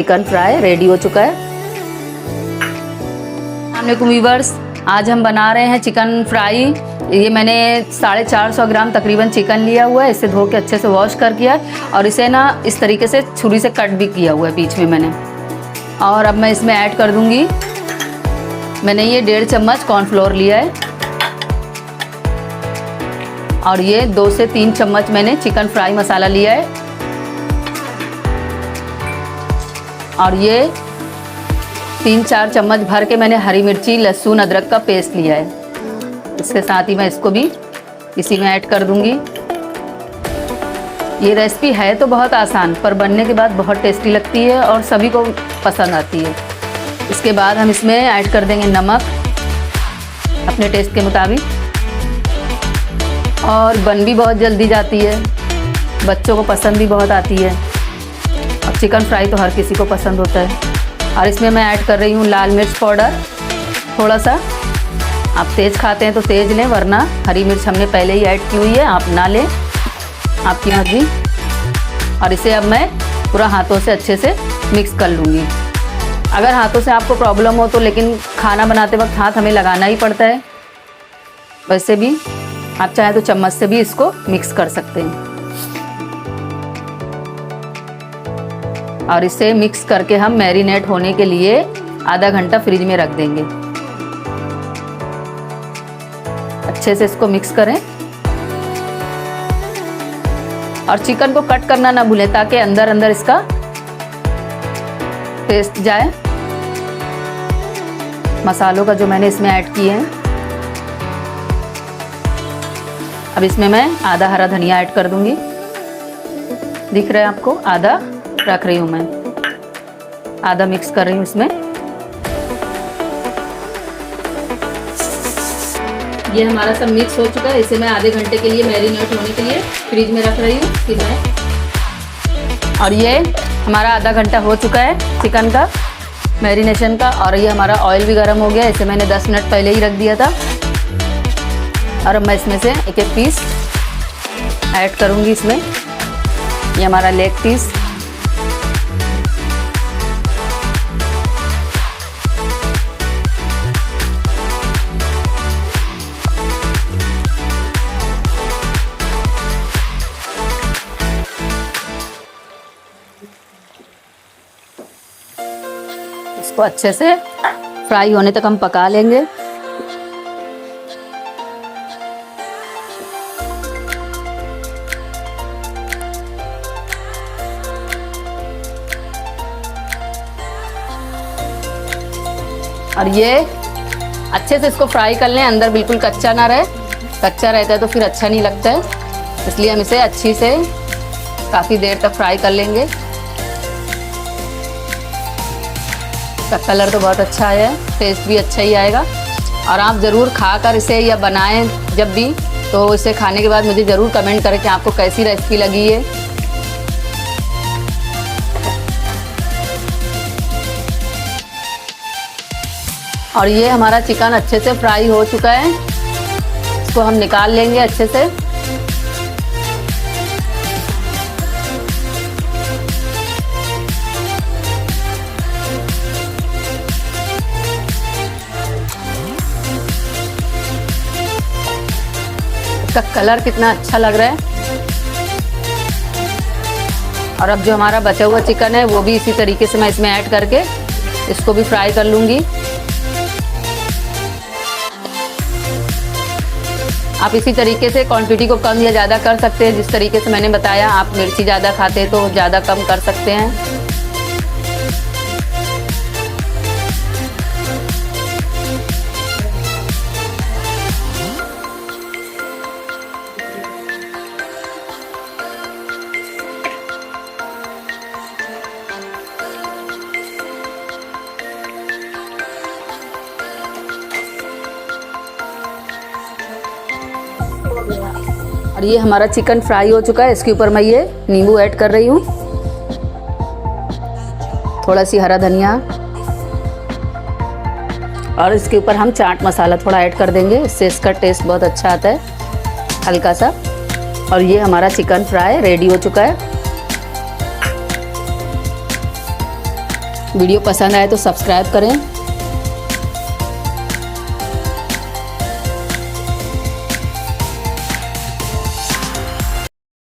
Chicken fry ready हो चुका है। अस्सलामुअलैकुम व्यूअर्स, आज हम बना रहे हैं चिकन फ्राई। ये मैंने 450 ग्राम तकरीबन चिकन लिया हुआ है। इसे धो के अच्छे से वॉश कर किया है और इसे ना इस तरीके से छुरी से कट भी किया हुआ है बीच में मैंने। और अब मैं इसमें ऐड कर दूंगी, मैंने ये 1.5 चम्मच कॉर्नफ्लोर लिया है और ये 2 से 3 चम्मच मैंने चिकन फ्राई मसाला लिया है और ये 3-4 चम्मच भर के मैंने हरी मिर्ची, लहसुन, अदरक का पेस्ट लिया है। इसके साथ ही मैं इसको भी इसी में ऐड कर दूंगी। ये रेसिपी है तो बहुत आसान, पर बनने के बाद बहुत टेस्टी लगती है और सभी को पसंद आती है। इसके बाद हम इसमें ऐड कर देंगे नमक अपने टेस्ट के मुताबिक। और बन भी बहुत जल्दी जाती है, बच्चों को पसंद भी बहुत आती है और चिकन फ्राई तो हर किसी को पसंद होता है। और इसमें मैं ऐड कर रही हूँ लाल मिर्च पाउडर थोड़ा सा। आप तेज़ खाते हैं तो तेज़ लें, वरना हरी मिर्च हमने पहले ही ऐड की हुई है, आप ना लें, आपकी मर्जी। और इसे अब मैं पूरा हाथों से अच्छे से मिक्स कर लूँगी। अगर हाथों से आपको प्रॉब्लम हो तो, लेकिन खाना बनाते वक्त हाथ हमें लगाना ही पड़ता है, वैसे भी आप चाहें तो चम्मच से भी इसको मिक्स कर सकते हैं। और इसे मिक्स करके हम मैरिनेट होने के लिए आधा घंटा फ्रिज में रख देंगे। अच्छे से इसको मिक्स करें और चिकन को कट करना ना भूलें ताकि अंदर अंदर इसका टेस्ट जाए मसालों का जो मैंने इसमें ऐड किए हैं। अब इसमें मैं आधा हरा धनिया ऐड कर दूंगी। दिख रहा है आपको, आधा रख रही हूँ मैं, आधा मिक्स कर रही हूँ इसमें। ये हमारा सब मिक्स हो चुका है। इसे मैं आधे घंटे के लिए मैरिनेट होने के लिए फ्रिज में रख रही हूँ फिर मैं। और ये हमारा आधा घंटा हो चुका है चिकन का मैरिनेशन का। और ये हमारा ऑयल भी गर्म हो गया, इसे मैंने 10 मिनट पहले ही रख दिया था। और अब मैं इसमें से एक एक पीस ऐड करूँगी इसमें। ये हमारा लेग पीस, इसको अच्छे से फ्राई होने तक हम पका लेंगे। और ये अच्छे से इसको फ्राई कर लें, अंदर बिल्कुल कच्चा ना रहे। कच्चा रहता है तो फिर अच्छा नहीं लगता है, इसलिए हम इसे अच्छी से काफ़ी देर तक फ्राई कर लेंगे। इसका कलर तो बहुत अच्छा आया है, टेस्ट भी अच्छा ही आएगा। और आप ज़रूर खाकर इसे या बनाएं जब भी, तो इसे खाने के बाद मुझे ज़रूर कमेंट करें कि आपको कैसी रेसिपी लगी है। और ये हमारा चिकन अच्छे से फ्राई हो चुका है, इसको हम निकाल लेंगे अच्छे से। इसका कलर कितना अच्छा लग रहा है। और अब जो हमारा बचा हुआ चिकन है वो भी इसी तरीके से मैं इसमें ऐड करके इसको भी फ्राई कर लूँगी। आप इसी तरीके से क्वांटिटी को कम या ज़्यादा कर सकते हैं, जिस तरीके से मैंने बताया। आप मिर्ची ज़्यादा खाते हैं तो ज़्यादा कम कर सकते हैं। और ये हमारा चिकन फ्राई हो चुका है। इसके ऊपर मैं ये नींबू ऐड कर रही हूँ, थोड़ा सी हरा धनिया, और इसके ऊपर हम चाट मसाला थोड़ा ऐड कर देंगे, इससे इसका टेस्ट बहुत अच्छा आता है हल्का सा। और ये हमारा चिकन फ्राई रेडी हो चुका है। वीडियो पसंद आए तो सब्सक्राइब करें